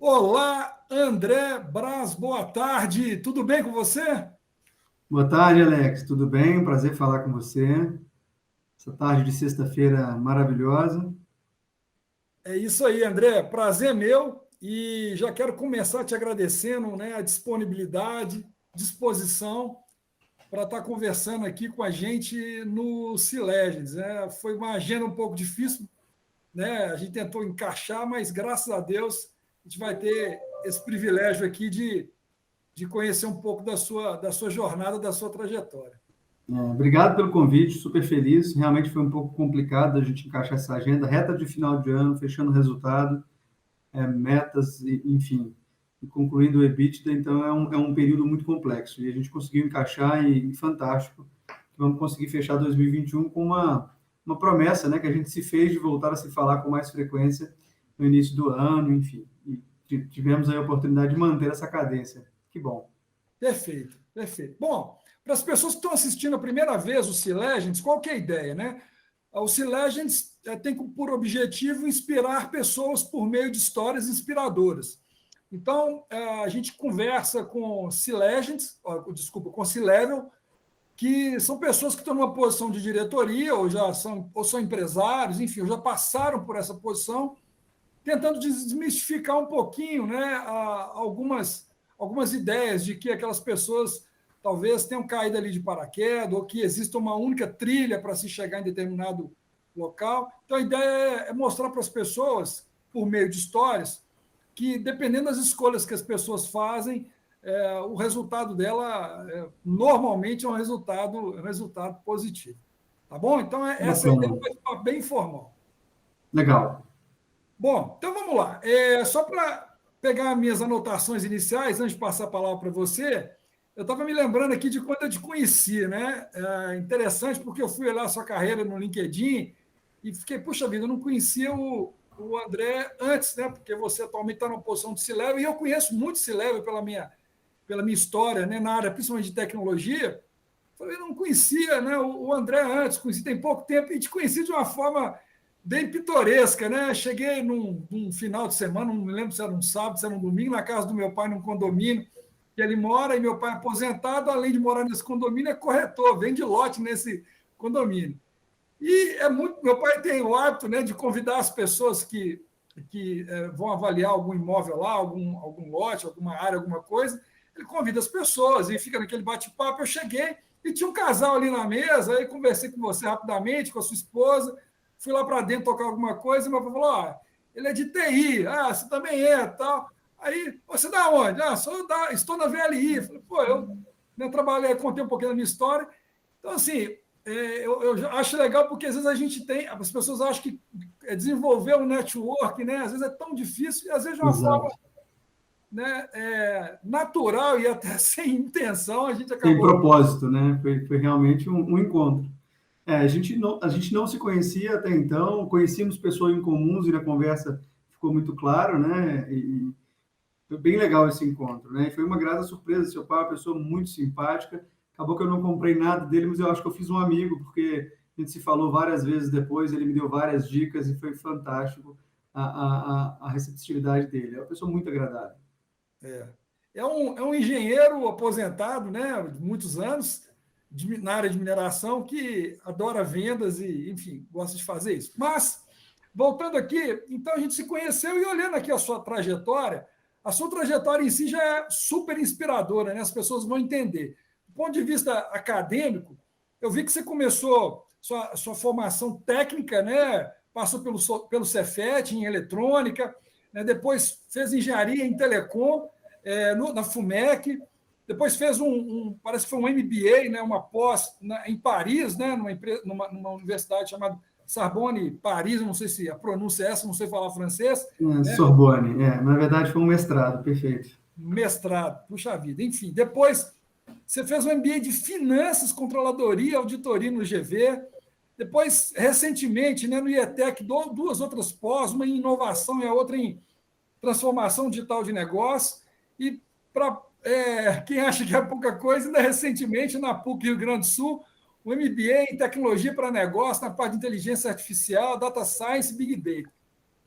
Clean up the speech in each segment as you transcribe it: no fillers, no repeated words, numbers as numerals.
Olá, André Braz, boa tarde. Tudo bem com você? Boa tarde, Alex. Tudo bem? Um prazer falar com você. Essa tarde de sexta-feira maravilhosa. É isso aí, André. Prazer meu e já quero começar te agradecendo, né, a disponibilidade, disposição para estar conversando aqui com a gente no C-Legends, né? Foi uma agenda um pouco difícil, né? A gente tentou encaixar, mas graças a Deus a gente vai ter esse privilégio aqui de conhecer um pouco da sua jornada, da sua trajetória. Obrigado pelo convite, super feliz. Realmente foi um pouco complicado a gente encaixar essa agenda, reta de final de ano, fechando o resultado, metas, enfim, e concluindo o EBITDA. Então, é um período muito complexo. E a gente conseguiu encaixar e fantástico. Vamos conseguir fechar 2021 com uma promessa, né, que a gente se fez de voltar a se falar com mais frequência no início do ano, enfim. E tivemos aí a oportunidade de manter essa cadência. Que bom. Perfeito, perfeito. Bom, para as pessoas que estão assistindo a primeira vez o C-Legends, qual que é a ideia, né? O C-Legends tem por objetivo inspirar pessoas por meio de histórias inspiradoras. Então, a gente conversa com C-Legends, desculpa, com C-Level, que são pessoas que estão numa posição de diretoria ou são empresários, enfim, já passaram por essa posição, tentando desmistificar um pouquinho, né, algumas ideias de que aquelas pessoas talvez tenham caído ali de paraquedas ou que exista uma única trilha para se chegar em determinado local. Então, a ideia é mostrar para as pessoas, por meio de histórias, que dependendo das escolhas que as pessoas fazem, o resultado dela normalmente é um resultado positivo. Tá bom? Então, essa é a ideia Bacana. vai ficar bem informal. Legal. Bom, então vamos lá. Só para pegar minhas anotações iniciais, antes de passar a palavra para você, eu estava me lembrando aqui de quando eu te conheci, né? Interessante, porque eu fui olhar a sua carreira no LinkedIn e fiquei, puxa vida, eu não conhecia o André antes, né? Porque você atualmente está numa posição de C-Level, e eu conheço muito C-Level pela minha história, né? Na área, principalmente de tecnologia. Falei, eu não conhecia, né, o André antes, conheci tem pouco tempo, e te conheci de uma forma bem pitoresca, né? Cheguei num final de semana, não me lembro se era um sábado, se era um domingo, na casa do meu pai, num condomínio que ele mora, e meu pai é aposentado, além de morar nesse condomínio, é corretor, vende lote nesse condomínio. E meu pai tem o hábito, né, de convidar as pessoas que vão avaliar algum imóvel lá, algum lote, alguma área, alguma coisa. Ele convida as pessoas e fica naquele bate-papo. Eu cheguei e tinha um casal ali na mesa, aí conversei com você rapidamente, com a sua esposa, fui lá para dentro tocar alguma coisa, e meu pai falou: ele é de TI, você também é, tal. Aí, você da onde? Estou na VLI. Eu falei, pô, eu, né, trabalhei, contei um pouquinho da minha história. Então, assim, eu acho legal porque às vezes a gente tem, as pessoas acham que desenvolver um network, né, às vezes é tão difícil, e às vezes de uma forma, Exato. né, natural e até sem intenção, a gente Tem acabou. propósito, né? Foi realmente um encontro. A gente não se conhecia até então, conhecíamos pessoas em comuns e na conversa ficou muito claro, né? E foi bem legal esse encontro, né? E foi uma grata surpresa. Seu pai é uma pessoa muito simpática. Acabou que eu não comprei nada dele, mas eu acho que eu fiz um amigo, porque a gente se falou várias vezes depois, ele me deu várias dicas e foi fantástico a receptividade dele. É uma pessoa muito agradável. É, é um engenheiro aposentado, né, de muitos anos, na área de mineração, que adora vendas e, enfim, gosta de fazer isso. Mas, voltando aqui, então a gente se conheceu e olhando aqui a sua trajetória em si já é super inspiradora, né? As pessoas vão entender. Do ponto de vista acadêmico, eu vi que você começou sua formação técnica, né? Passou pelo Cefet, em eletrônica, né? Depois fez engenharia em telecom, na FUMEC, depois fez parece que foi um MBA, né, uma pós em Paris, né, numa universidade chamada Sorbonne Paris, não sei se a pronúncia é essa, não sei falar francês, né, Sorbonne, na verdade foi um mestrado, perfeito. mestrado, puxa vida, enfim. Depois você fez um MBA de Finanças, Controladoria, Auditoria no GV, depois, recentemente, né, no IETEC, duas outras pós, uma em inovação e a outra em transformação digital de negócio. E para quem acha que é pouca coisa, ainda recentemente, na PUC Rio Grande do Sul, o MBA em tecnologia para negócio, na parte de inteligência artificial, data science e big data.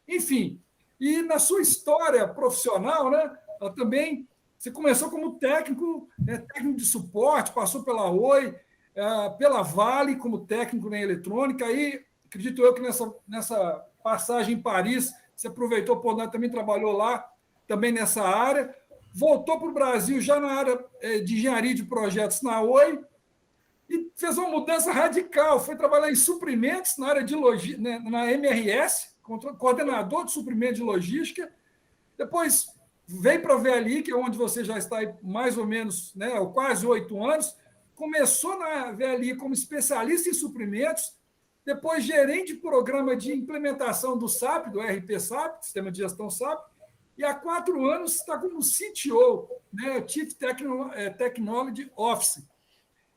Enfim, E na sua história profissional, né, ela também, você começou como técnico, né, técnico de suporte, passou pela Oi, pela Vale como técnico na eletrônica, aí acredito eu que nessa passagem em Paris, você aproveitou, por lá, também trabalhou lá, também nessa área, voltou para o Brasil já na área de engenharia de projetos na Oi, e fez uma mudança radical, foi trabalhar em suprimentos na área de logística, né, na MRS, coordenador de suprimento de logística, depois veio para a VLI, que é onde você já está aí mais ou menos, né, quase 8 anos, começou na VLI como especialista em suprimentos, depois gerente de programa de implementação do SAP, do RP SAP, Sistema de Gestão SAP, e há 4 anos está como CTO, né, Chief Technology Officer.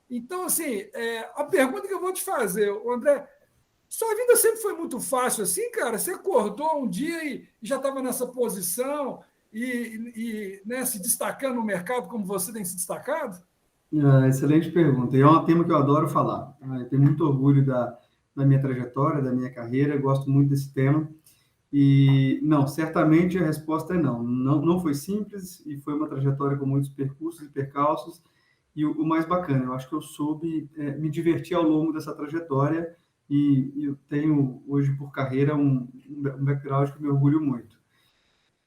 Então, assim, a pergunta que eu vou te fazer, André, sua vida sempre foi muito fácil assim, cara? Você acordou um dia e já estava nessa posição né, se destacando no mercado como você tem se destacado? Excelente pergunta. E é um tema que eu adoro falar. Tá? Eu tenho muito orgulho da minha trajetória, da minha carreira, eu gosto muito desse tema. E, não, certamente a resposta é não. Não foi simples e foi uma trajetória com muitos percursos e percalços. E o mais bacana, eu acho que eu soube me divertir ao longo dessa trajetória e eu tenho hoje por carreira um background que me orgulho muito.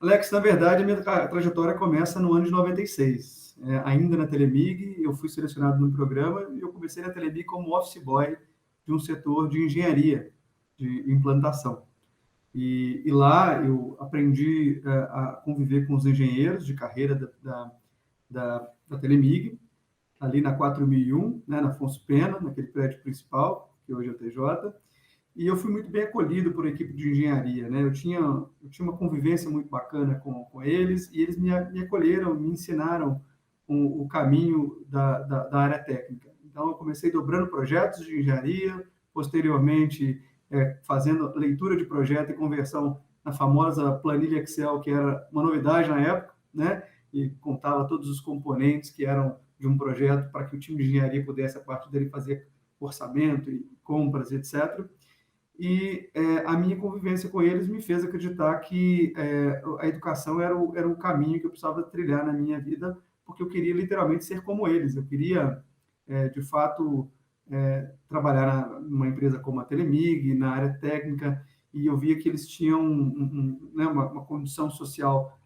Alex, na verdade, a minha trajetória começa no ano de 96. Ainda na Telemig, eu fui selecionado no programa e eu comecei na Telemig como office boy de um setor de engenharia, de implantação. E lá eu aprendi a conviver com os engenheiros de carreira da Telemig, ali na 4001, né, na Afonso Pena, naquele prédio principal, que hoje é o TJ, e eu fui muito bem acolhido por equipe de engenharia, né? Eu tinha uma convivência muito bacana com eles, e eles me acolheram, me ensinaram o caminho da área técnica. Então, eu comecei dobrando projetos de engenharia, posteriormente fazendo leitura de projeto e conversão na famosa planilha Excel, que era uma novidade na época, né? E contava todos os componentes que eram de um projeto para que o time de engenharia pudesse, a partir dele, fazer orçamento e compras, etc. E a minha convivência com eles me fez acreditar que a educação era o caminho que eu precisava trilhar na minha vida, porque eu queria literalmente ser como eles. Eu queria, de fato, trabalhar numa empresa como a Telemig, na área técnica, e eu via que eles tinham né, uma condição social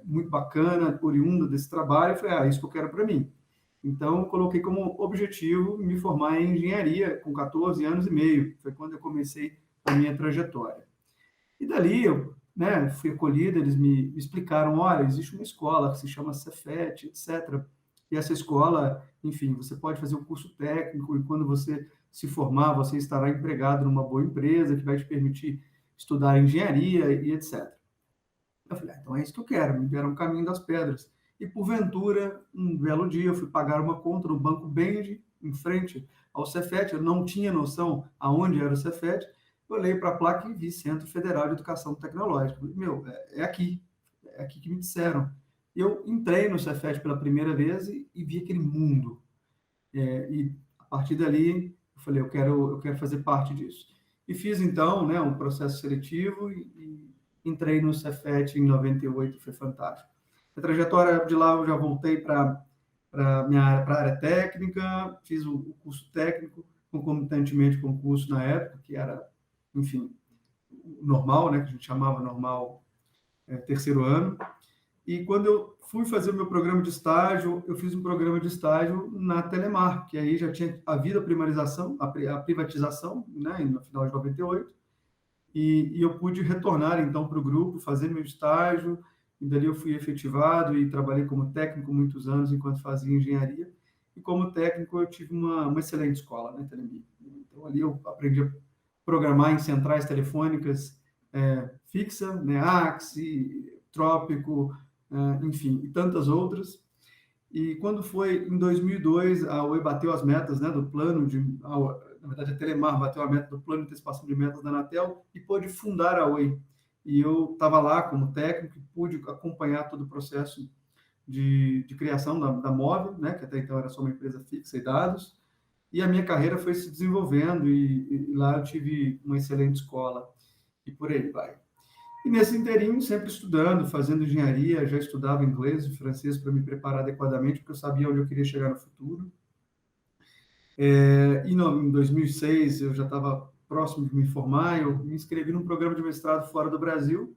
muito bacana, oriunda desse trabalho, e falei, isso que eu quero para mim. Então, eu coloquei como objetivo me formar em engenharia com 14 anos e meio. Foi quando eu comecei a minha trajetória. E dali eu fui acolhido, eles me explicaram, olha, existe uma escola que se chama Cefet, etc. E essa escola, enfim, você pode fazer um curso técnico e quando você se formar, você estará empregado numa boa empresa que vai te permitir estudar engenharia e etc. Eu falei, então é isso que eu quero, me deram o caminho das pedras. E, porventura, um belo dia, eu fui pagar uma conta no Banco Bend, em frente ao Cefet, eu não tinha noção aonde era o Cefet, eu olhei para a placa e vi Centro Federal de Educação Tecnológica. Meu, é aqui que me disseram. Eu entrei no Cefet pela primeira vez e vi aquele mundo. E, a partir dali, eu falei, eu quero fazer parte disso. E fiz, então, um processo seletivo e entrei no Cefet em 98, foi fantástico. A trajetória de lá, eu já voltei para a área técnica, fiz o curso técnico, concomitantemente com o curso na época, que era, enfim, normal, que a gente chamava normal terceiro ano. E quando eu fui fazer o meu programa de estágio, eu fiz um programa de estágio na Telemar, que aí já tinha havido a privatização, no final de 98, e eu pude retornar, então, para o grupo, fazer meu estágio, e dali eu fui efetivado e trabalhei como técnico muitos anos enquanto fazia engenharia. E como técnico eu tive uma excelente escola, né, Telemig. Então ali eu aprendi a programar em centrais telefônicas fixa, né, Axi, Trópico, enfim, e tantas outras. E quando foi em 2002, a Oi bateu as metas, né, do plano na verdade a Telemar bateu a meta do plano de antecipação de metas da Anatel e pôde fundar a Oi. E eu estava lá como técnico e pude acompanhar todo o processo de criação da Móvel, né, que até então era só uma empresa fixa e dados, e a minha carreira foi se desenvolvendo e lá eu tive uma excelente escola e por aí vai. E nesse inteirinho, sempre estudando, fazendo engenharia, já estudava inglês e francês para me preparar adequadamente, porque eu sabia onde eu queria chegar no futuro. Em 2006, eu já estava próximo de me formar, eu me inscrevi num programa de mestrado fora do Brasil,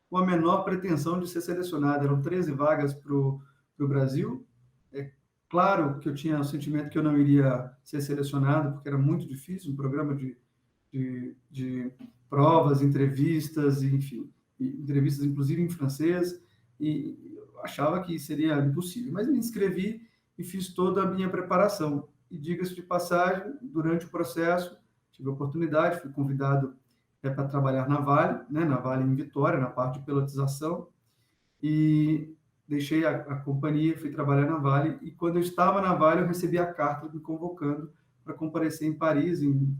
com a menor pretensão de ser selecionado. Eram 13 vagas para o Brasil. É claro que eu tinha o sentimento que eu não iria ser selecionado, porque era muito difícil, um programa de provas, entrevistas, enfim, entrevistas inclusive em francês, e eu achava que seria impossível. Mas me inscrevi e fiz toda a minha preparação. E diga-se de passagem, durante o processo, tive a oportunidade, fui convidado para trabalhar na Vale, né, na Vale em Vitória, na parte de pilotização, e deixei a companhia, fui trabalhar na Vale, e quando eu estava na Vale, eu recebi a carta me convocando para comparecer em Paris em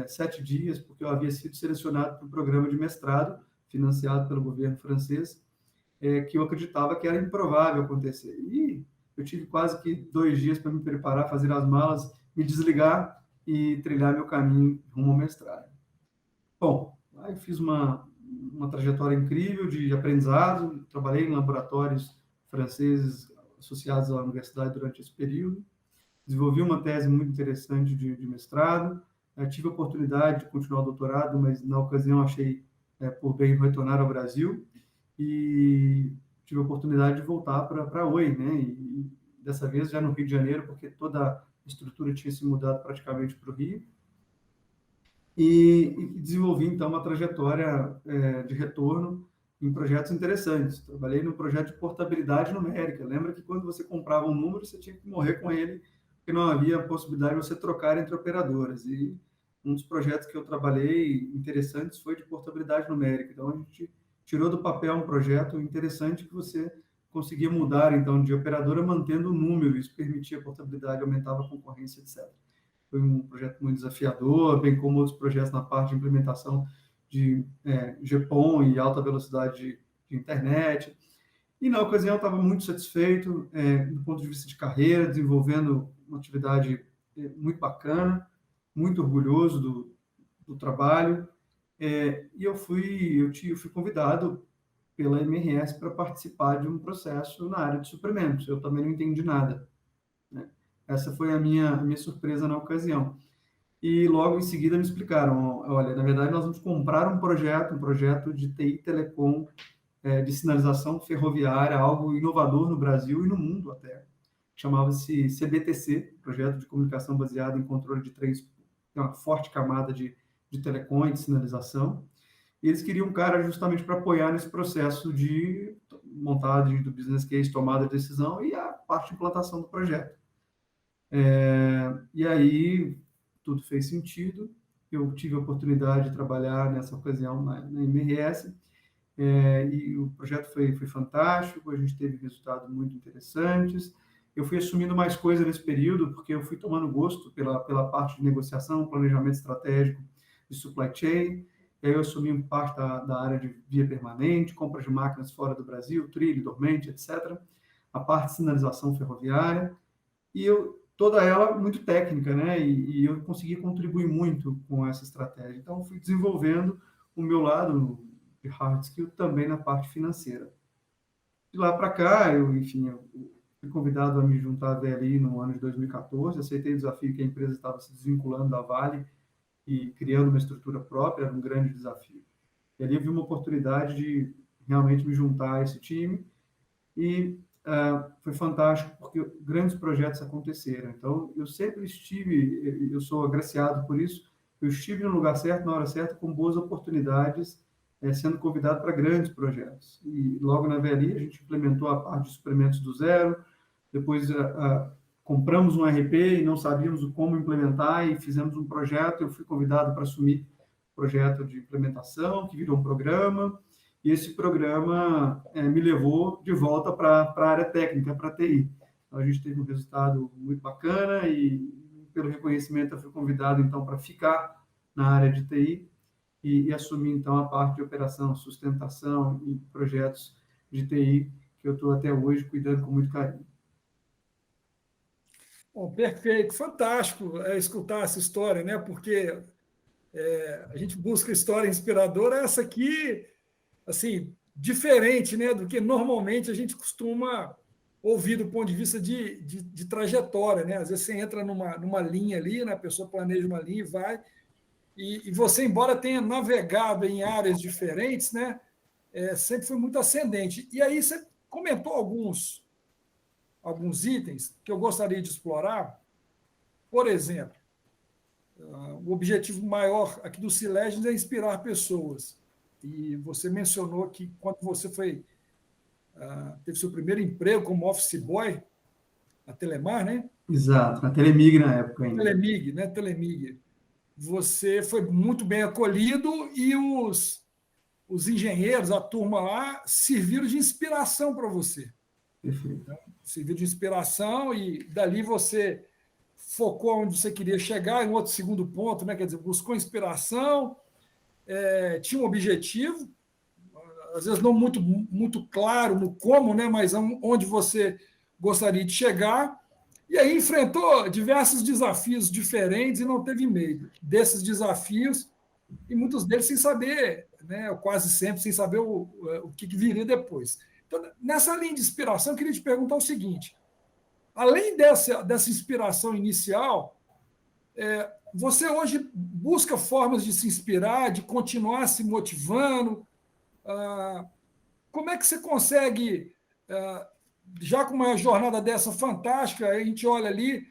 7 dias, porque eu havia sido selecionado para um programa de mestrado, financiado pelo governo francês, que eu acreditava que era improvável acontecer. E eu tive quase que 2 dias para me preparar, fazer as malas, me desligar e trilhar meu caminho rumo ao mestrado. Bom, aí fiz uma trajetória incrível de aprendizado, trabalhei em laboratórios franceses associados à universidade durante esse período, desenvolvi uma tese muito interessante de mestrado, tive a oportunidade de continuar o doutorado, mas na ocasião achei por bem retornar ao Brasil e tive a oportunidade de voltar para a Oi, né? E dessa vez já no Rio de Janeiro, porque toda a estrutura tinha se mudado praticamente para o Rio, e desenvolvi, então, uma trajetória de retorno em projetos interessantes. Trabalhei no projeto de portabilidade numérica. Lembra que quando você comprava um número, você tinha que morrer com ele, porque não havia possibilidade de você trocar entre operadoras. E um dos projetos que eu trabalhei interessantes foi de portabilidade numérica. Então, a gente tirou do papel um projeto interessante que você conseguia mudar, então, de operadora mantendo o número. Isso permitia a portabilidade, aumentava a concorrência, etc. Foi um projeto muito desafiador, bem como outros projetos na parte de implementação de GPON e alta velocidade de internet. E, na ocasião, eu estava muito satisfeito do ponto de vista de carreira, desenvolvendo uma atividade muito bacana, muito orgulhoso do trabalho. E eu fui convidado pela MRS para participar de um processo na área de suprimentos. Eu também não entendi nada, né? Essa foi a minha surpresa na ocasião. E logo em seguida me explicaram, olha, na verdade nós vamos comprar um projeto de TI Telecom, de sinalização ferroviária, algo inovador no Brasil e no mundo até. Chamava-se CBTC, Projeto de Comunicação Baseado em Controle de Trens, tem uma forte camada de telecom e de sinalização. E eles queriam um cara justamente para apoiar nesse processo de montagem do business case, tomada de decisão e a parte de implantação do projeto. E aí tudo fez sentido. Eu tive a oportunidade de trabalhar nessa ocasião na MRS, e o projeto foi fantástico, a gente teve resultados muito interessantes. Eu fui assumindo mais coisas nesse período, porque eu fui tomando gosto pela parte de negociação, planejamento estratégico de supply chain. E aí eu assumi parte da área de via permanente, compra de máquinas fora do Brasil, trilho, dormente, etc. A parte de sinalização ferroviária. E toda ela muito técnica, né? E eu consegui contribuir muito com essa estratégia. Então, fui desenvolvendo o meu lado de hard skill também na parte financeira. De lá para cá, eu fui convidado a me juntar à VLI no ano de 2014, aceitei o desafio que a empresa estava se desvinculando da Vale e criando uma estrutura própria, era um grande desafio. E ali eu vi uma oportunidade de realmente me juntar a esse time e foi fantástico porque grandes projetos aconteceram. Então, eu sempre estive, eu sou agraciado por isso, eu estive no lugar certo, na hora certa, com boas oportunidades, sendo convidado para grandes projetos. E logo na VLI, a gente implementou a parte de suprimentos do zero, depois compramos um RP e não sabíamos como implementar e fizemos um projeto, eu fui convidado para assumir o projeto de implementação, que virou um programa, e esse programa me levou de volta para a área técnica, para a TI. Então, a gente teve um resultado muito bacana e, pelo reconhecimento, eu fui convidado, então, para ficar na área de TI e assumir, então, a parte de operação, sustentação e projetos de TI, que eu estou até hoje cuidando com muito carinho. Bom, perfeito, fantástico escutar essa história, né? Porque a gente busca história inspiradora, essa aqui assim, diferente, né, do que normalmente a gente costuma ouvir do ponto de vista de trajetória, né? Às vezes você entra numa linha ali, né? A pessoa planeja uma linha e vai, e você, embora tenha navegado em áreas diferentes, né? Sempre foi muito ascendente. E aí você comentou alguns itens que eu gostaria de explorar. Por exemplo, o objetivo maior aqui do Sileges é inspirar pessoas. E você mencionou que quando você teve seu primeiro emprego como office boy, na Telemar, né? Exato, na Telemig na época ainda. Telemig, né? Telemig. Você foi muito bem acolhido e os engenheiros, a turma lá, serviram de inspiração para você. Perfeito. Serviu de inspiração e dali você focou onde você queria chegar, em outro segundo ponto, né? Quer dizer, buscou inspiração, tinha um objetivo, às vezes não muito claro no como, né? Mas onde você gostaria de chegar. E aí enfrentou diversos desafios diferentes e não teve medo desses desafios, e muitos deles sem saber, né, ou quase sempre sem saber o que viria depois. Então, nessa linha de inspiração, eu queria te perguntar o seguinte: além dessa inspiração inicial, você hoje busca formas de se inspirar, de continuar se motivando? Como é que você consegue, já com uma jornada dessa fantástica, a gente olha ali,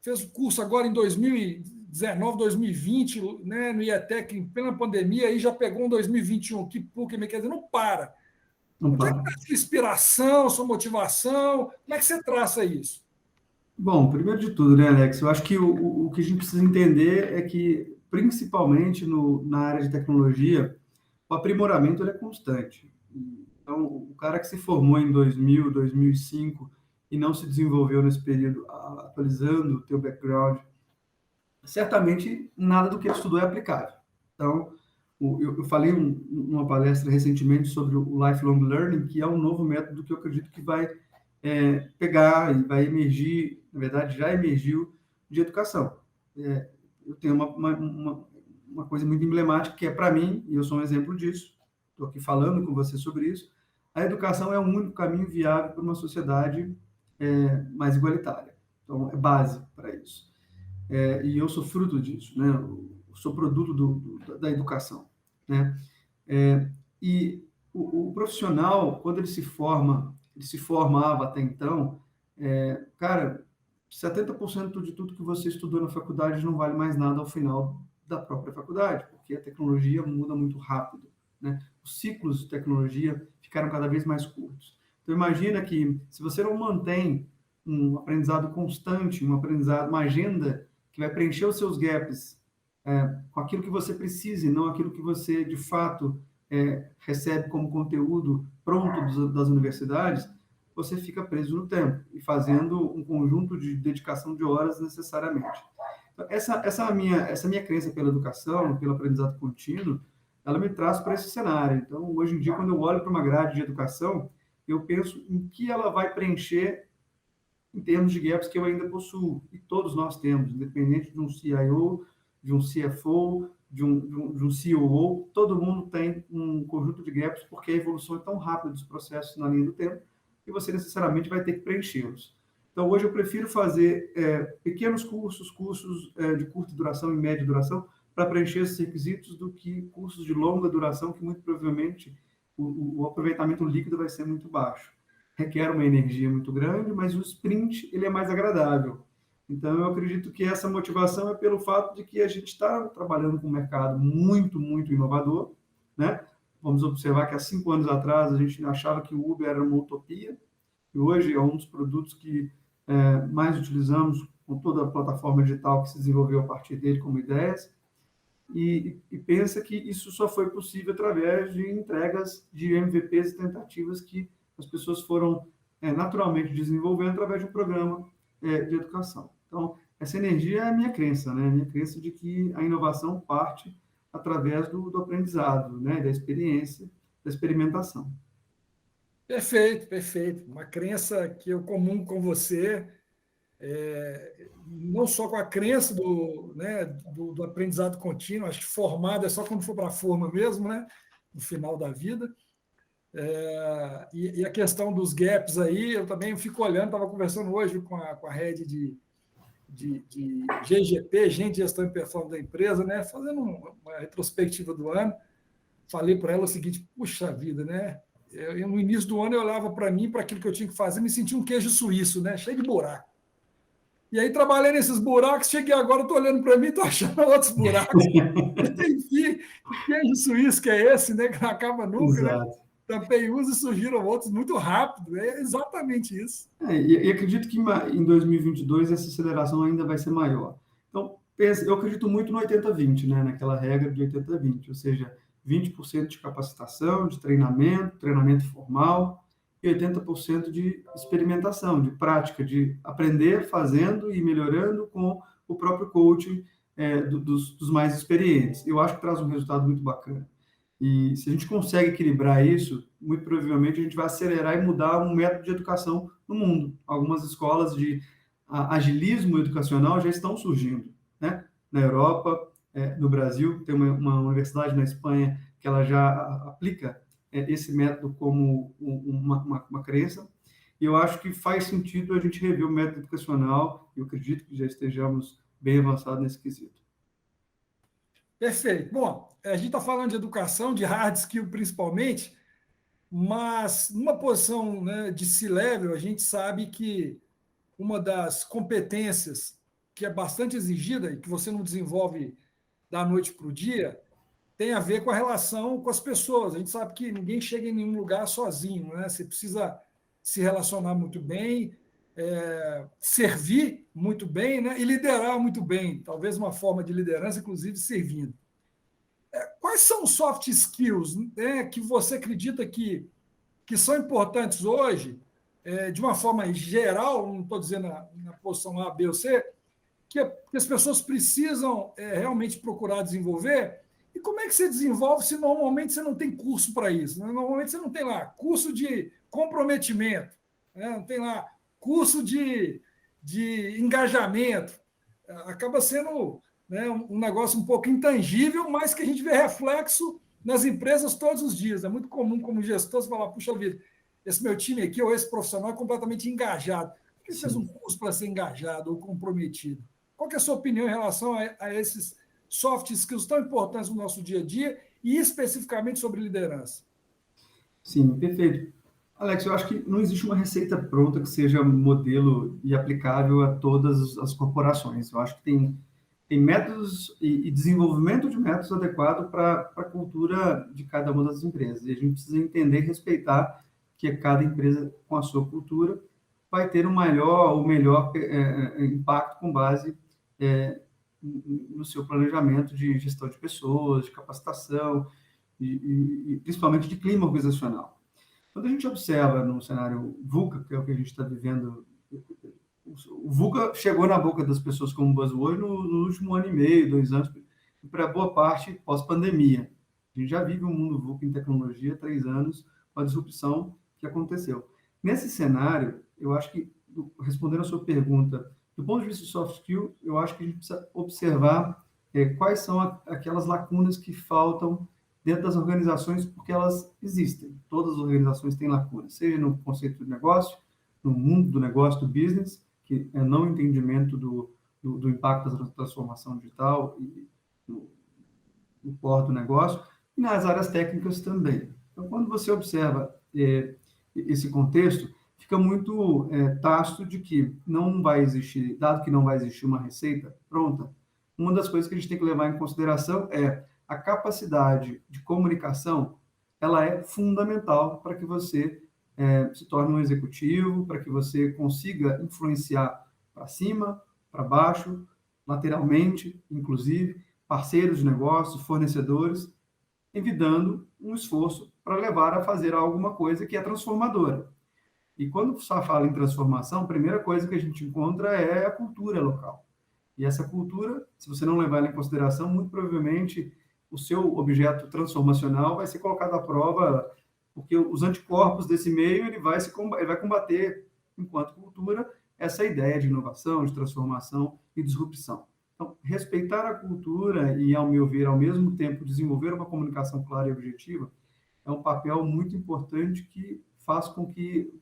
fez o curso agora em 2019, 2020, né, no IETEC, em plena pandemia, aí já pegou um 2021, que PUC, quer dizer, não para. Não Onde é que para. está a sua inspiração, sua motivação? Como é que você traça isso? Bom, primeiro de tudo, né, Alex? Eu acho que o que a gente precisa entender é que, principalmente na área de tecnologia, o aprimoramento ele é constante. Então, o cara que se formou em 2000, 2005 e não se desenvolveu nesse período, atualizando o teu background, certamente nada do que ele estudou é aplicável. Então, eu falei numa palestra recentemente sobre o lifelong learning, que é um novo método que eu acredito que vai pegar e vai emergir, na verdade já emergiu, de educação. Eu tenho uma coisa muito emblemática que é para mim, e eu sou um exemplo disso, estou aqui falando com você sobre isso, a educação é o único caminho viável para uma sociedade mais igualitária. Então, é base para isso. E eu sou fruto disso, né? Eu sou produto da educação, né? E o profissional, quando ele se formava até então, cara, 70% de tudo que você estudou na faculdade não vale mais nada ao final da própria faculdade, porque a tecnologia muda muito rápido, né? Os ciclos de tecnologia ficaram cada vez mais curtos. Então, imagina que se você não mantém um aprendizado constante, uma agenda que vai preencher os seus gaps com aquilo que você precisa e não aquilo que você, de fato, recebe como conteúdo pronto das universidades, você fica preso no tempo e fazendo um conjunto de dedicação de horas necessariamente. Então, essa minha crença pela educação, pelo aprendizado contínuo, ela me traz para esse cenário. Então, hoje em dia, quando eu olho para uma grade de educação, eu penso em que ela vai preencher em termos de gaps que eu ainda possuo, e todos nós temos, independente de um CIO, de um CFO, de um COO, todo mundo tem um conjunto de gaps, porque a evolução é tão rápida dos processos na linha do tempo, que você necessariamente vai ter que preenchê-los. Então, hoje eu prefiro fazer pequenos cursos de curta duração e média duração, para preencher esses requisitos, do que cursos de longa duração, que muito provavelmente o aproveitamento líquido vai ser muito baixo. Requer uma energia muito grande, mas o sprint ele é mais agradável. Então, eu acredito que essa motivação é pelo fato de que a gente está trabalhando com um mercado muito, muito inovador, né? Vamos observar que há 5 anos atrás a gente achava que o Uber era uma utopia, e hoje é um dos produtos que mais utilizamos, com toda a plataforma digital que se desenvolveu a partir dele como ideias, e pensa que isso só foi possível através de entregas de MVPs e tentativas que as pessoas foram naturalmente desenvolvendo através de um programa de educação. Então, essa energia é a minha crença, né? A minha crença de que a inovação parte através do aprendizado, né? Da experiência, da experimentação. Perfeito, perfeito. Uma crença que eu comungo com você, não só com a crença do aprendizado contínuo, acho que formado é só quando for para a forma mesmo, né? no final da vida. E a questão dos gaps aí, eu também fico olhando, estava conversando hoje com a head de GGP, Gente de Gestão e Performance da empresa, né, fazendo uma retrospectiva do ano. Falei para ela o seguinte: puxa vida, né? No início do ano eu olhava para mim, para aquilo que eu tinha que fazer, me sentia um queijo suíço, né? Cheio de buraco. E aí trabalhei nesses buracos, cheguei agora, estou olhando para mim, estou achando outros buracos. Enfim, que queijo suíço que é esse, né? Que não acaba nunca, né? Exato. Tampei uns e surgiram outros muito rápido. É exatamente isso. E acredito que em 2022 essa aceleração ainda vai ser maior. Então, eu acredito muito no 80-20, né? Naquela regra de 80-20, ou seja, 20% de capacitação, de treinamento formal, e 80% de experimentação, de prática, de aprender fazendo e melhorando com o próprio coaching dos mais experientes. Eu acho que traz um resultado muito bacana. E se a gente consegue equilibrar isso, muito provavelmente a gente vai acelerar e mudar um método de educação no mundo. Algumas escolas de agilismo educacional já estão surgindo, né? Na Europa, no Brasil, tem uma universidade na Espanha que ela já aplica esse método como uma crença. E eu acho que faz sentido a gente rever o método educacional, e eu acredito que já estejamos bem avançados nesse quesito. Perfeito. Bom, a gente está falando de educação, de hard skill principalmente, mas numa posição, né, de C-level, a gente sabe que uma das competências que é bastante exigida e que você não desenvolve da noite para o dia tem a ver com a relação com as pessoas. A gente sabe que ninguém chega em nenhum lugar sozinho, né? Você precisa se relacionar muito bem, servir muito bem, né? E liderar muito bem. Talvez uma forma de liderança, inclusive, servindo. Quais são os soft skills, né, que você acredita que são importantes hoje, de uma forma geral, não estou dizendo na posição A, B ou C, que as pessoas precisam realmente procurar desenvolver? E como é que você desenvolve se normalmente você não tem curso para isso? Né? Normalmente você não tem lá curso de comprometimento, né? Não tem lá curso de engajamento. Acaba sendo, né, um negócio um pouco intangível, mas que a gente vê reflexo nas empresas todos os dias. É muito comum, como gestor, você falar: puxa vida, esse meu time aqui, ou esse profissional, é completamente engajado. Por que ele fez um curso para ser engajado ou comprometido? Qual que é a sua opinião em relação a esses soft skills tão importantes no nosso dia a dia e especificamente sobre liderança? Sim, perfeito. Alex, eu acho que não existe uma receita pronta que seja modelo e aplicável a todas as corporações. Eu acho que tem métodos e desenvolvimento de métodos adequados para a cultura de cada uma das empresas. E a gente precisa entender e respeitar que cada empresa, com a sua cultura, vai ter o melhor impacto com base no seu planejamento de gestão de pessoas, de capacitação e principalmente de clima organizacional. Quando a gente observa no cenário VUCA, que é o que a gente está vivendo, o VUCA chegou na boca das pessoas como buzzword no último ano e meio, 2 anos, e para boa parte pós-pandemia. A gente já vive um mundo VUCA em tecnologia há 3 anos, com a disrupção que aconteceu. Nesse cenário, eu acho que, respondendo a sua pergunta, do ponto de vista de soft skill, eu acho que a gente precisa observar quais são aquelas lacunas que faltam dentro das organizações, porque elas existem. Todas as organizações têm lacunas, seja no conceito de negócio, no mundo do negócio, do business, que é não entendimento do impacto da transformação digital e no core do negócio, e nas áreas técnicas também. Então, quando você observa esse contexto, fica muito tácito de que não vai existir, dado que não vai existir uma receita pronta, uma das coisas que a gente tem que levar em consideração é a capacidade de comunicação. Ela é fundamental para que você se torne um executivo, para que você consiga influenciar para cima, para baixo, lateralmente, inclusive, parceiros de negócios, fornecedores, evitando um esforço para levar a fazer alguma coisa que é transformadora. E quando você fala em transformação, a primeira coisa que a gente encontra é a cultura local. E essa cultura, se você não levar ela em consideração, muito provavelmente o seu objeto transformacional vai ser colocado à prova, porque os anticorpos desse meio ele vai combater, enquanto cultura, essa ideia de inovação, de transformação e disrupção. Então, respeitar a cultura e, ao meu ver, ao mesmo tempo, desenvolver uma comunicação clara e objetiva é um papel muito importante que faz com que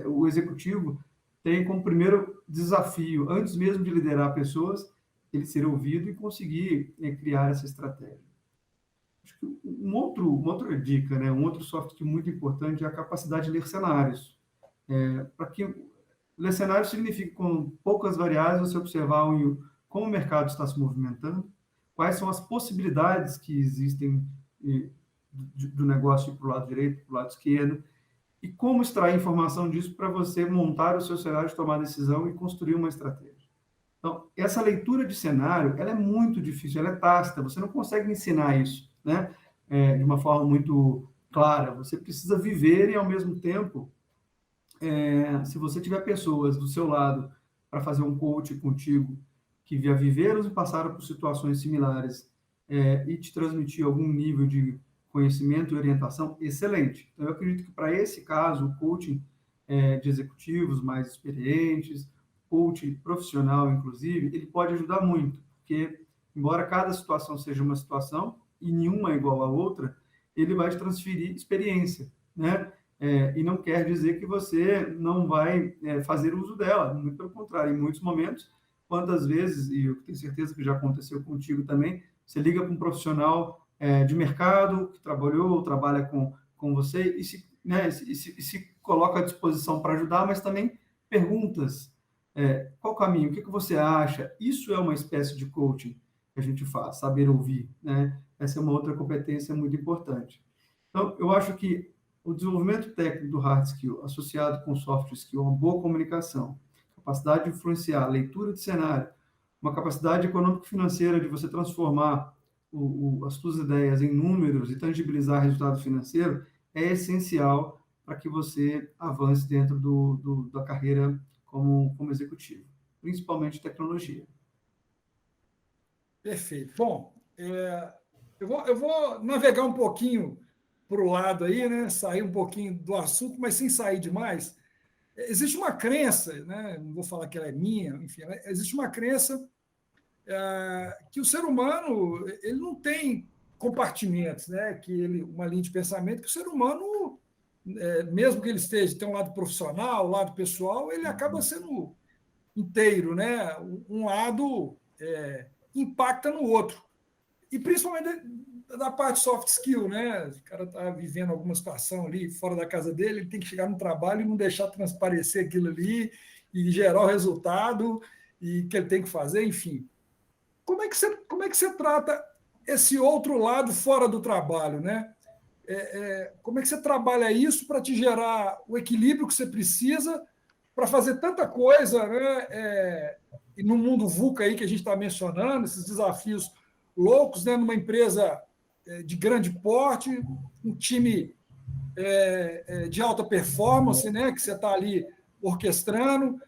o executivo tenha como primeiro desafio, antes mesmo de liderar pessoas, ele ser ouvido e conseguir criar essa estratégia. Acho que uma outra dica, né, um outro soft muito importante é a capacidade de ler cenários. Para que ler cenários significa, com poucas variáveis, você observar como o mercado está se movimentando, quais são as possibilidades que existem do negócio para o lado direito, para o lado esquerdo, e como extrair informação disso para você montar o seu cenário de tomar decisão e construir uma estratégia. Então, essa leitura de cenário, ela é muito difícil, ela é tácita, você não consegue ensinar isso, né? De uma forma muito clara. Você precisa viver e, ao mesmo tempo, se você tiver pessoas do seu lado para fazer um coach contigo, que já viveram e passaram por situações similares, e te transmitir algum nível de conhecimento e orientação, excelente. Então, eu acredito que, para esse caso, o coaching de executivos mais experientes, coaching profissional, inclusive, ele pode ajudar muito, porque, embora cada situação seja uma situação, e nenhuma é igual à outra, ele vai te transferir experiência, né? E não quer dizer que você não vai fazer uso dela, muito pelo contrário, em muitos momentos, quantas vezes, e eu tenho certeza que já aconteceu contigo também, você liga para um profissional de mercado que trabalhou ou trabalha com você e se coloca à disposição para ajudar, mas também perguntas, qual o caminho, o que você acha? Isso é uma espécie de coaching que a gente faz, saber ouvir, né? Essa é uma outra competência muito importante. Então, eu acho que o desenvolvimento técnico do hard skill, associado com soft skill, uma boa comunicação, capacidade de influenciar, leitura de cenário, uma capacidade econômico-financeira de você transformar as suas ideias em números e tangibilizar resultado financeiro, é essencial para que você avance dentro da carreira como executivo, principalmente tecnologia. Perfeito. Bom, eu vou navegar um pouquinho para o lado aí, né? Sair um pouquinho do assunto, mas sem sair demais. Existe uma crença, né? Não vou falar que ela é minha, enfim, existe uma crença que o ser humano ele não tem compartimentos, né? Uma linha de pensamento que o ser humano, mesmo que ele tenha um lado profissional, um lado pessoal, ele acaba sendo inteiro, né? Um lado impacta no outro. E principalmente da parte soft skill, né? O cara está vivendo alguma situação ali fora da casa dele, ele tem que chegar no trabalho e não deixar transparecer aquilo ali e gerar o resultado e que ele tem que fazer, enfim. Como é que você trata esse outro lado fora do trabalho, né? Como é que você trabalha isso para te gerar o equilíbrio que você precisa para fazer tanta coisa, né? E no mundo VUCA aí que a gente está mencionando, esses desafios loucos, né? Numa empresa de grande porte, um time de alta performance, né? Que você está ali orquestrando,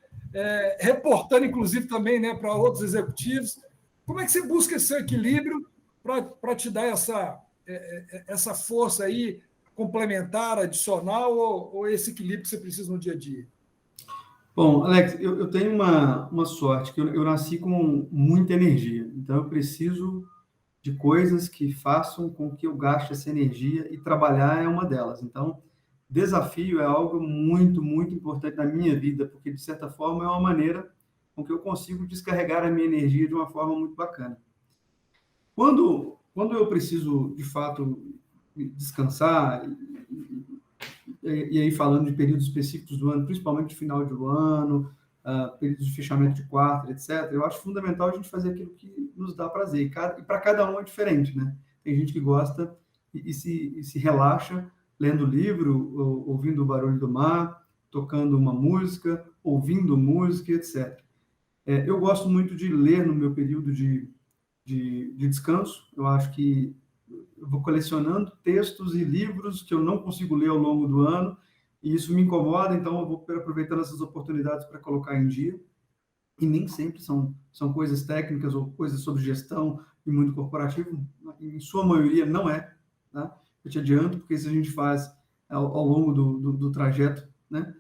reportando, inclusive, também, né? Para outros executivos. Como é que você busca esse equilíbrio para te dar essa força aí complementar, adicional, ou esse equilíbrio que você precisa no dia a dia? Bom, Alex, eu tenho uma sorte, que eu nasci com muita energia, então eu preciso de coisas que façam com que eu gaste essa energia, e trabalhar é uma delas. Então, desafio é algo muito, muito importante na minha vida, porque, de certa forma, é uma maneira com que eu consigo descarregar a minha energia de uma forma muito bacana. Quando eu preciso, de fato, descansar, e aí falando de períodos específicos do ano, principalmente de final do ano, períodos de fechamento de quarto, etc., eu acho fundamental a gente fazer aquilo que nos dá prazer. E para cada um é diferente, né? Tem gente que gosta e se relaxa lendo livro, ouvindo o barulho do mar, tocando uma música, ouvindo música, etc. Eu gosto muito de ler no meu período de descanso. Eu acho que eu vou colecionando textos e livros que eu não consigo ler ao longo do ano, e isso me incomoda, então eu vou aproveitando essas oportunidades para colocar em dia. E nem sempre são coisas técnicas ou coisas sobre gestão e muito corporativo, em sua maioria não é, tá? Eu te adianto, porque isso a gente faz ao longo do trajeto, né?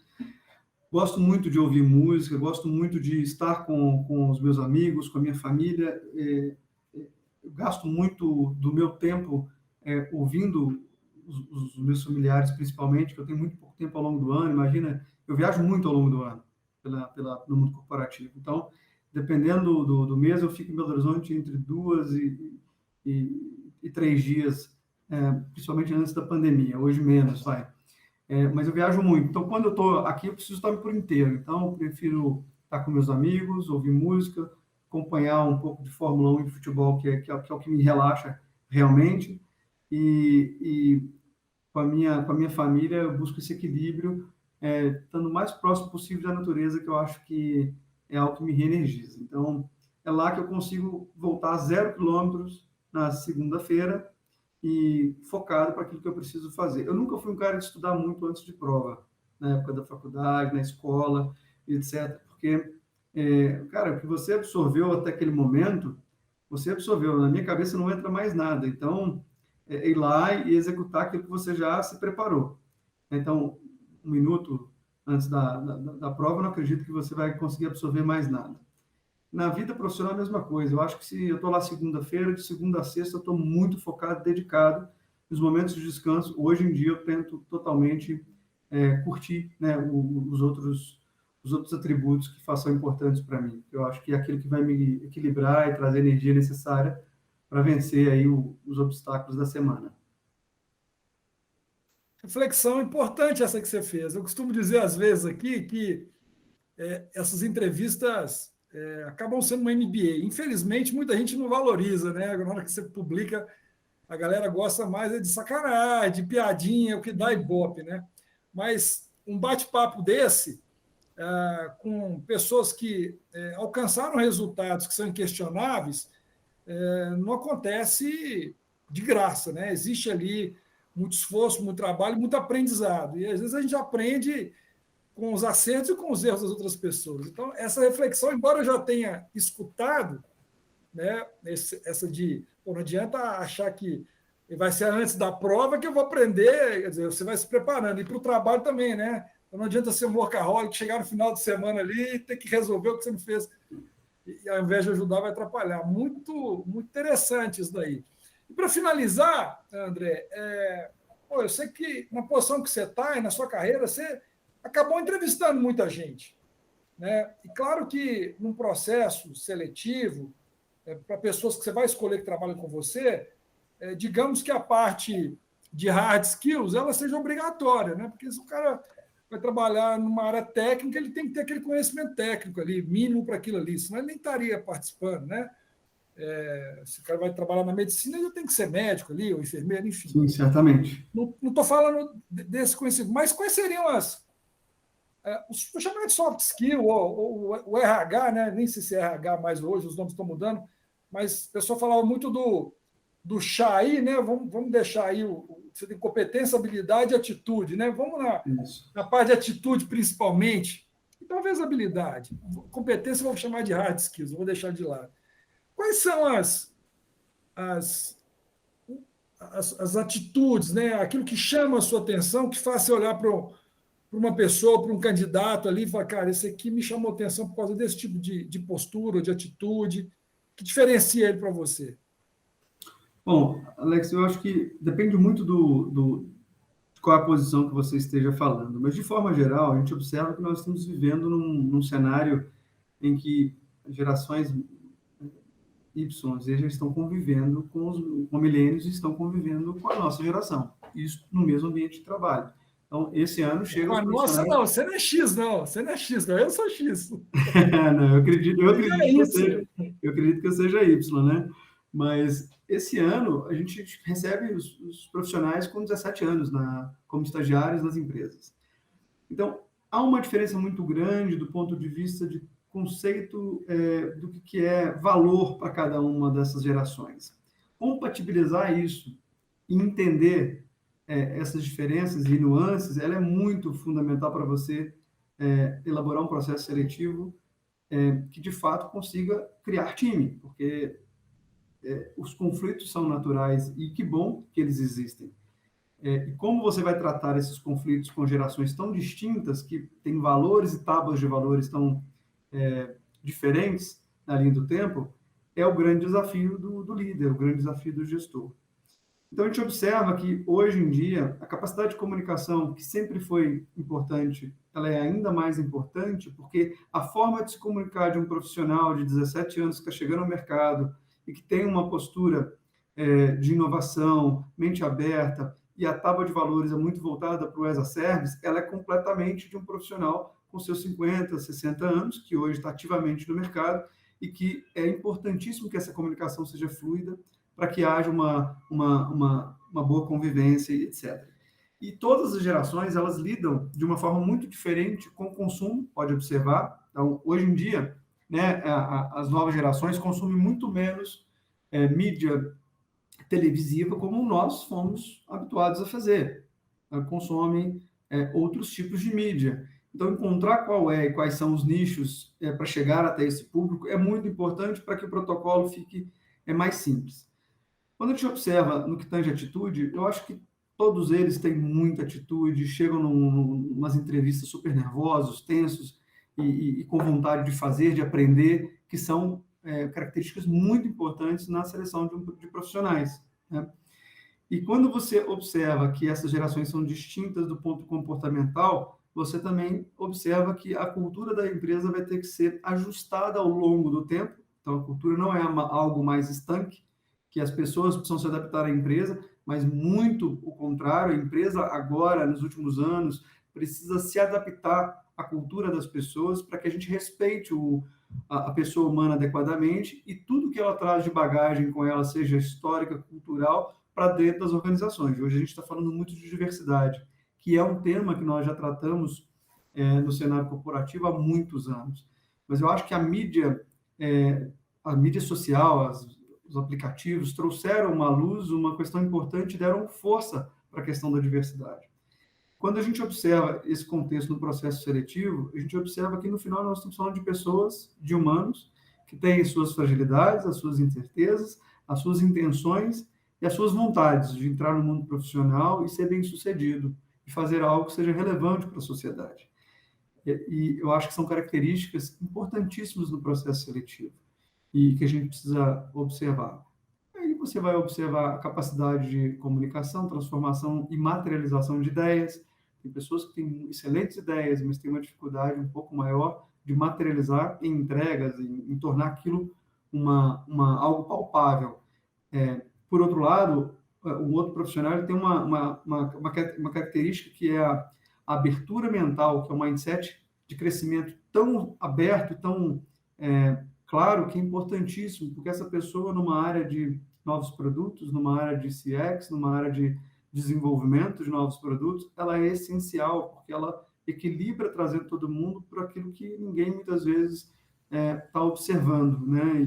Gosto muito de ouvir música, gosto muito de estar com os meus amigos, com a minha família. Eu gasto muito do meu tempo ouvindo os meus familiares, principalmente, que eu tenho muito pouco tempo ao longo do ano. Imagina, eu viajo muito ao longo do ano no mundo corporativo. Então, dependendo do mês, eu fico em Belo Horizonte entre 2 e 3 dias, principalmente antes da pandemia. Hoje menos, vai. Mas eu viajo muito. Então, quando eu estou aqui, eu preciso estar por inteiro. Então, eu prefiro estar com meus amigos, ouvir música, acompanhar um pouco de Fórmula 1 e de futebol, que é o que me relaxa realmente. E com a minha família, eu busco esse equilíbrio, estando o mais próximo possível da natureza, que eu acho que é algo que me reenergiza. Então, é lá que eu consigo voltar a 0 quilômetros na segunda-feira e focado para aquilo que eu preciso fazer. Eu nunca fui um cara de estudar muito antes de prova, na época da faculdade, na escola, etc. Porque, cara, o que você absorveu até aquele momento, você absorveu. Na minha cabeça não entra mais nada. Então, ir lá e executar aquilo que você já se preparou. Então, 1 minuto antes da prova, eu não acredito que você vai conseguir absorver mais nada. Na vida profissional, a mesma coisa. Eu acho que se eu estou lá segunda-feira, de segunda a sexta, eu estou muito focado, dedicado. Nos momentos de descanso, hoje em dia, eu tento totalmente curtir, né, os outros atributos que são importantes para mim. Eu acho que é aquilo que vai me equilibrar e trazer a energia necessária para vencer aí os obstáculos da semana. Reflexão importante essa que você fez. Eu costumo dizer às vezes aqui que essas entrevistas acabam sendo uma MBA. Infelizmente, muita gente não valoriza, né? Na hora que você publica, a galera gosta mais de sacanagem, de piadinha, o que dá ibope, né? Mas um bate-papo desse, com pessoas que alcançaram resultados que são inquestionáveis, não acontece de graça, né? Existe ali muito esforço, muito trabalho, muito aprendizado. E às vezes a gente aprende com os acertos e com os erros das outras pessoas. Então, essa reflexão, embora eu já tenha escutado, né, essa de, pô, não adianta achar que vai ser antes da prova que eu vou aprender, quer dizer, você vai se preparando. E para o trabalho também, né? Então, não adianta ser um workaholic, chegar no final de semana ali e ter que resolver o que você não fez. E ao invés de ajudar, vai atrapalhar. Muito, muito interessante isso daí. E para finalizar, André, eu sei que na posição que você está e na sua carreira, você acabou entrevistando muita gente, né? E claro que num processo seletivo, para pessoas que você vai escolher que trabalham com você, digamos que a parte de hard skills ela seja obrigatória, né? Porque se o cara vai trabalhar numa área técnica, ele tem que ter aquele conhecimento técnico ali, mínimo para aquilo ali, senão ele nem estaria participando, né? Se o cara vai trabalhar na medicina, ele tem que ser médico ali, ou enfermeiro, enfim. Sim, certamente. Não estou falando desse conhecimento, mas quais seriam vou chamar de soft skill, ou o RH, né? Nem sei se é RH mais hoje, os nomes estão mudando, mas o pessoal falava muito do chá aí, né? Vamos deixar aí, você tem competência, habilidade e atitude, né? Vamos na parte de atitude, principalmente, e talvez habilidade. Competência eu vou chamar de hard skills, eu vou deixar de lado. Quais são as atitudes, né? Aquilo que chama a sua atenção, que faz você olhar para uma pessoa, para um candidato ali e falar, cara, esse aqui me chamou atenção por causa desse tipo de postura, de atitude, que diferencia ele para você? Bom, Alex, eu acho que depende muito de qual a posição que você esteja falando, mas de forma geral, a gente observa que nós estamos vivendo num cenário em que gerações Y, Z já estão convivendo com milênios e estão convivendo com a nossa geração, isso no mesmo ambiente de trabalho. Então, esse ano chega os profissionais... Nossa, não, você não é X, não. Você não é X, não. Eu sou X. Não, eu acredito que eu seja Y, né? Mas esse ano a gente recebe os profissionais com 17 anos como estagiários nas empresas. Então, há uma diferença muito grande do ponto de vista de conceito do que é valor para cada uma dessas gerações. Compatibilizar isso e entender essas diferenças e nuances, ela é muito fundamental para você elaborar um processo seletivo que, de fato, consiga criar time, porque os conflitos são naturais e que bom que eles existem. E como você vai tratar esses conflitos com gerações tão distintas, que têm valores e tábuas de valores tão diferentes na linha do tempo, é o grande desafio do líder, o grande desafio do gestor. Então, a gente observa que, hoje em dia, a capacidade de comunicação, que sempre foi importante, ela é ainda mais importante, porque a forma de se comunicar de um profissional de 17 anos que está chegando ao mercado e que tem uma postura de inovação, mente aberta, e a tábua de valores é muito voltada para o as a service, ela é completamente de um profissional com seus 50, 60 anos, que hoje está ativamente no mercado, e que é importantíssimo que essa comunicação seja fluida, para que haja uma boa convivência, etc. E todas as gerações, elas lidam de uma forma muito diferente com o consumo, pode observar. Então, hoje em dia, né, as novas gerações consomem muito menos mídia televisiva como nós fomos habituados a fazer. Consomem outros tipos de mídia. Então, encontrar qual é e quais são os nichos para chegar até esse público é muito importante para que o protocolo fique mais simples. Quando a gente observa no que tange atitude, eu acho que todos eles têm muita atitude, chegam umas entrevistas super nervosos, tensos e com vontade de fazer, de aprender, que são características muito importantes na seleção de profissionais, né? E quando você observa que essas gerações são distintas do ponto comportamental, você também observa que a cultura da empresa vai ter que ser ajustada ao longo do tempo. Então, a cultura não é algo mais estanque, que as pessoas precisam se adaptar à empresa, mas muito o contrário, a empresa agora, nos últimos anos, precisa se adaptar à cultura das pessoas para que a gente respeite a pessoa humana adequadamente e tudo que ela traz de bagagem com ela, seja histórica, cultural, para dentro das organizações. Hoje a gente está falando muito de diversidade, que é um tema que nós já tratamos no cenário corporativo há muitos anos. Mas eu acho que a mídia social, os aplicativos, trouxeram à luz uma questão importante e deram força para a questão da diversidade. Quando a gente observa esse contexto no processo seletivo, a gente observa que, no final, nós estamos falando de pessoas, de humanos, que têm suas fragilidades, as suas incertezas, as suas intenções e as suas vontades de entrar no mundo profissional e ser bem-sucedido, e fazer algo que seja relevante para a sociedade. E eu acho que são características importantíssimas no processo seletivo e que a gente precisa observar. Aí você vai observar a capacidade de comunicação, transformação e materialização de ideias. Tem pessoas que têm excelentes ideias, mas têm uma dificuldade um pouco maior de materializar em entregas, em tornar aquilo algo palpável. Por outro lado, um outro profissional tem uma característica que é a abertura mental, que é um mindset de crescimento tão aberto, tão claro, que é importantíssimo, porque essa pessoa, numa área de novos produtos, numa área de CX, numa área de desenvolvimento de novos produtos, ela é essencial, porque ela equilibra, trazendo todo mundo para aquilo que ninguém, muitas vezes, está observando, né?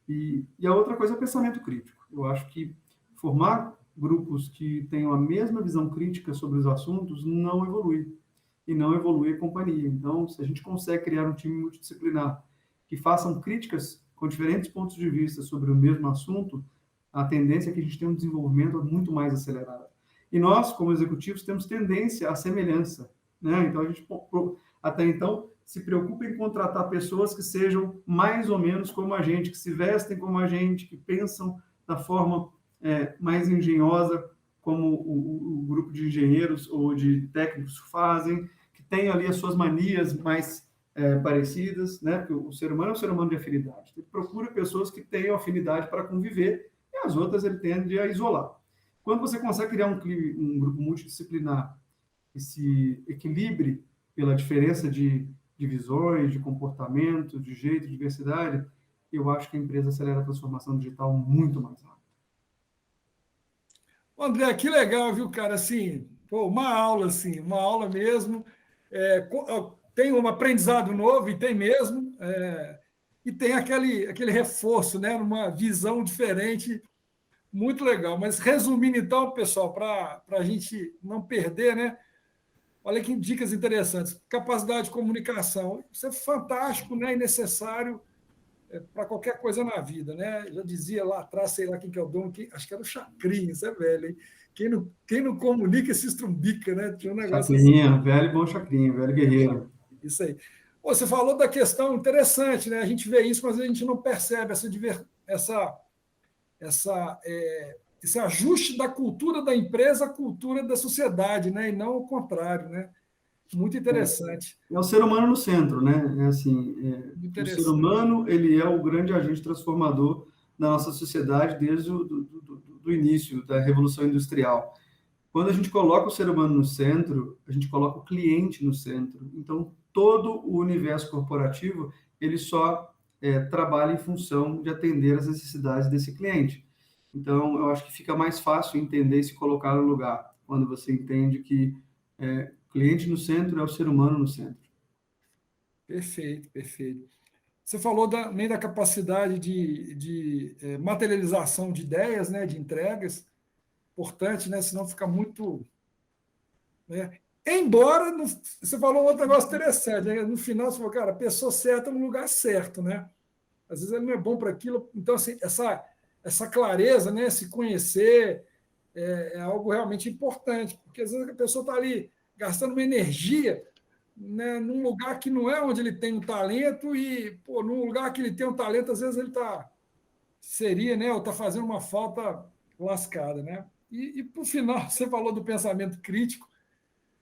E a outra coisa é o pensamento crítico. Eu acho que formar grupos que tenham a mesma visão crítica sobre os assuntos não evolui, e não evolui a companhia. Então, se a gente consegue criar um time multidisciplinar que façam críticas com diferentes pontos de vista sobre o mesmo assunto, a tendência é que a gente tenha um desenvolvimento muito mais acelerado. E nós, como executivos, temos tendência à semelhança, né? Então, a gente, até então, se preocupa em contratar pessoas que sejam mais ou menos como a gente, que se vestem como a gente, que pensam da forma mais engenhosa, como o grupo de engenheiros ou de técnicos fazem, que tem ali as suas manias mais parecidas, né? Porque o ser humano é um ser humano de afinidade. Ele procura pessoas que tenham afinidade para conviver e as outras ele tende a isolar. Quando você consegue criar um grupo multidisciplinar que se equilibre pela diferença de visões, de comportamento, de jeito, de diversidade, eu acho que a empresa acelera a transformação digital muito mais rápido. André, que legal, viu, cara? Assim, pô, uma aula mesmo. Tem um aprendizado novo, e tem mesmo, e tem aquele reforço, né, numa visão diferente, muito legal. Mas resumindo, então, pessoal, para a gente não perder, né? Olha que dicas interessantes. Capacidade de comunicação. Isso é fantástico, né, e necessário para qualquer coisa na vida, né? Já dizia lá atrás, sei lá quem que é o dono, acho que era o Chacrinha, isso é velho, hein? Quem não comunica se estrumbica, né? Tinha um negócio Chacrinha, assim. velho bom Chacrinha, velho guerreiro. Isso aí. Pô, você falou da questão interessante, né? A gente vê isso, mas a gente não percebe essa esse ajuste da cultura da empresa à cultura da sociedade, né? E não o contrário, né? Muito interessante. É o ser humano no centro, né? É assim, Muito o ser interessante. humano ele é o grande agente transformador da nossa sociedade desde do início da Revolução Industrial. Quando a gente coloca o ser humano no centro, a gente coloca o cliente no centro. Então, todo o universo corporativo ele só trabalha em função de atender as necessidades desse cliente. Então, eu acho que fica mais fácil entender e se colocar no lugar quando você entende que cliente no centro é o ser humano no centro. Perfeito, perfeito. Você falou nem da capacidade de materialização de ideias, né? De entregas. Importante, né? Senão fica muito. Né? Embora, você falou outro negócio interessante, né? No final você falou, cara, a pessoa certa no lugar certo, né? Às vezes ele não é bom para aquilo. Então, assim, essa clareza, né? Se conhecer é algo realmente importante, porque às vezes a pessoa está ali gastando uma energia, né, num lugar que não é onde ele tem um talento e, pô, num lugar que ele tem um talento, às vezes ele seria, né, ou está fazendo uma falta lascada, né? E por final, você falou do pensamento crítico,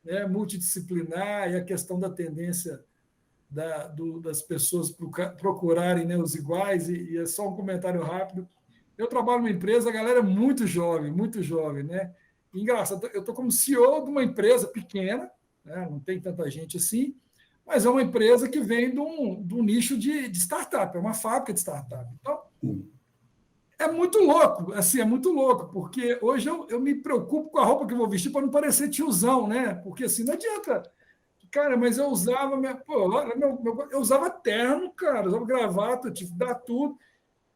né, multidisciplinar e a questão da tendência das pessoas procurarem, né, os iguais, e é só um comentário rápido. Eu trabalho numa empresa, a galera é muito jovem, né? E, engraçado, eu estou como CEO de uma empresa pequena, né, não tem tanta gente assim, mas é uma empresa que vem de um nicho de startup, é uma fábrica de startup. Então, é muito louco, assim, é muito louco, porque hoje eu me preocupo com a roupa que eu vou vestir para não parecer tiozão, né? Porque assim, não adianta. Cara, mas eu usava pô, eu usava terno, cara, eu usava gravata, eu tive que dar tudo.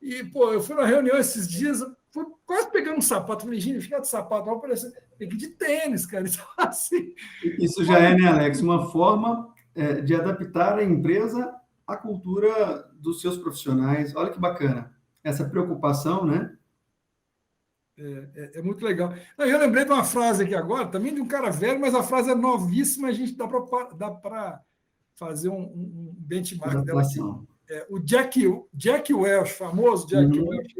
E, pô, eu fui na reunião esses dias, fui quase pegando um sapato, falei, gente, ficar de sapato, vai parecer, tem que ir de tênis, cara. Então, assim, Isso já é, né, Alex, uma forma de adaptar a empresa à cultura dos seus profissionais. Olha que bacana. Essa preocupação, né? é muito legal. Eu lembrei de uma frase aqui agora, também de um cara velho, mas a frase é novíssima, a gente dá para fazer um benchmark dela aqui. Adaptação. O Jack Welch, famoso Jack Uhum. Welch,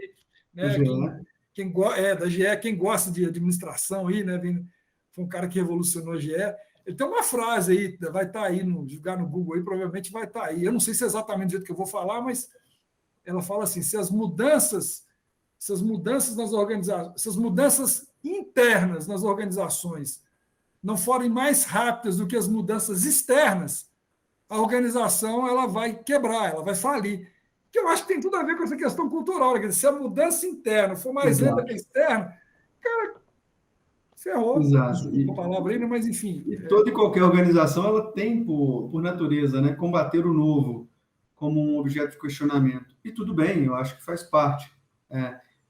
Da né? GE. Da GE, quem gosta de administração aí, né? Foi um cara que revolucionou a GE. Ele tem uma frase aí, vai estar aí, jogar no Google aí, provavelmente vai estar aí. Eu não sei se é exatamente do jeito que eu vou falar, mas ela fala assim: se essas mudanças nas organizações, essas mudanças internas nas organizações não forem mais rápidas do que as mudanças externas, a organização ela vai quebrar, ela vai falir. Que eu acho que tem tudo a ver com essa questão cultural. Né? Se a mudança interna for mais lenta que a Exato. externa, cara, ferrou. Exato. Desculpa a palavra aí, né? Mas enfim. E toda e qualquer organização ela tem por natureza, né, combater o novo como um objeto de questionamento. E tudo bem, eu acho que faz parte.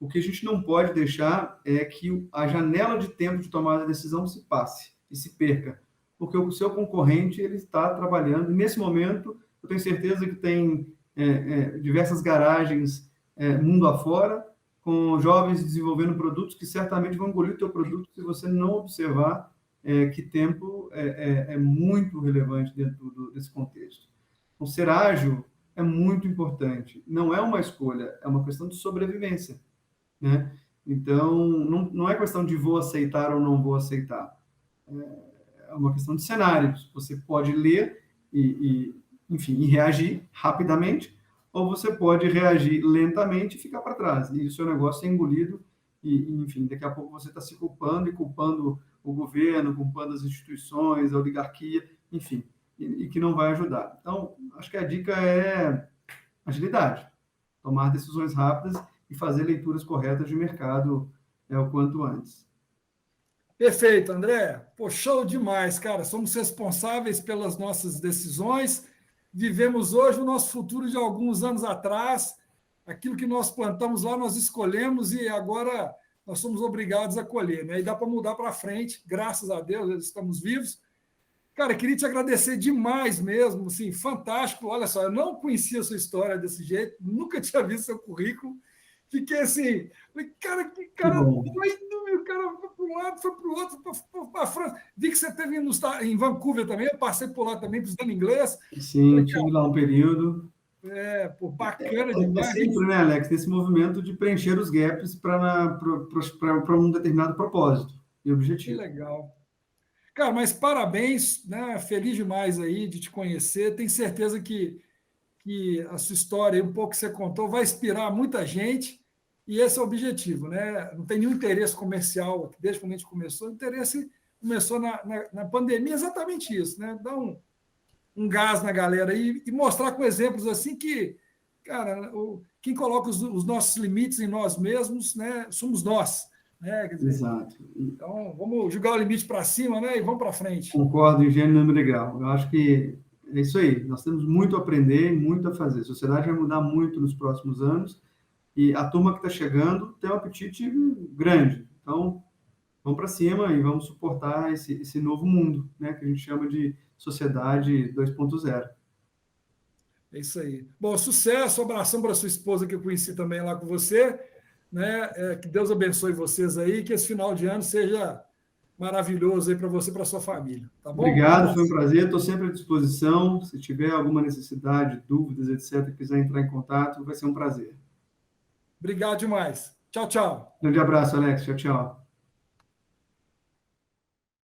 O que a gente não pode deixar é que a janela de tempo de tomada de decisão se passe e se perca, porque o seu concorrente ele está trabalhando. E nesse momento, eu tenho certeza que tem diversas garagens mundo afora, com jovens desenvolvendo produtos que certamente vão engolir o teu produto se você não observar que tempo é muito relevante dentro desse contexto. Então, ser ágil é muito importante. Não é uma escolha, é uma questão de sobrevivência, né? Então, não é questão de vou aceitar ou não vou aceitar. É uma questão de cenários. Você pode ler enfim, e reagir rapidamente, ou você pode reagir lentamente e ficar para trás. E o seu negócio é engolido enfim, daqui a pouco você está se culpando e culpando o governo, culpando as instituições, a oligarquia, enfim, e que não vai ajudar. Então, acho que a dica é agilidade, tomar decisões rápidas e fazer leituras corretas de mercado o quanto antes. Perfeito, André. Pô, show demais, cara. Somos responsáveis pelas nossas decisões. Vivemos hoje o nosso futuro de alguns anos atrás. Aquilo que nós plantamos lá, nós escolhemos e agora nós somos obrigados a colher. Né? E dá para mudar para frente, graças a Deus, estamos vivos. Cara, queria te agradecer demais mesmo, assim, fantástico. Olha só, eu não conhecia a sua história desse jeito, nunca tinha visto seu currículo. Fiquei assim, cara, que Que cara bom. doido, meu cara foi para um lado, foi para o outro, foi para a França. Vi que você esteve em Vancouver também, eu passei por lá também, estudando inglês. Sim, Falei, tive cara, lá um período. Pô, bacana É demais. sempre, né, Alex, nesse movimento de preencher os gaps para um determinado propósito e Que objetivo. legal. Cara, mas parabéns, né? Feliz demais aí de te conhecer. Tenho certeza que a sua história, um pouco que você contou, vai inspirar muita gente. E esse é o objetivo, né? Não tem nenhum interesse comercial desde quando a gente começou. O interesse começou na pandemia, exatamente isso, né? Dar um gás na galera e mostrar com exemplos assim que, cara, quem coloca os nossos limites em nós mesmos, né? Somos nós, né? Quer dizer, Exato. então vamos jogar o limite para cima, né? E vamos para frente. Concordo em gênero, número e grau. Eu acho que é isso aí. Nós temos muito a aprender e muito a fazer. A sociedade vai mudar muito nos próximos anos e a turma que está chegando tem um apetite grande. Então, vamos para cima e vamos suportar esse novo mundo, né, que a gente chama de sociedade 2.0. É isso aí. Bom, sucesso, abração para sua esposa que eu conheci também lá com você, né? Que Deus abençoe vocês aí, que esse final de ano seja maravilhoso aí para você e para sua família, tá bom? Um Obrigado, foi um abraço. prazer. Estou sempre à disposição. Se tiver alguma necessidade, dúvidas, etc., quiser entrar em contato, vai ser um prazer. Obrigado demais. Tchau, tchau. Grande abraço, Alex. Tchau, tchau.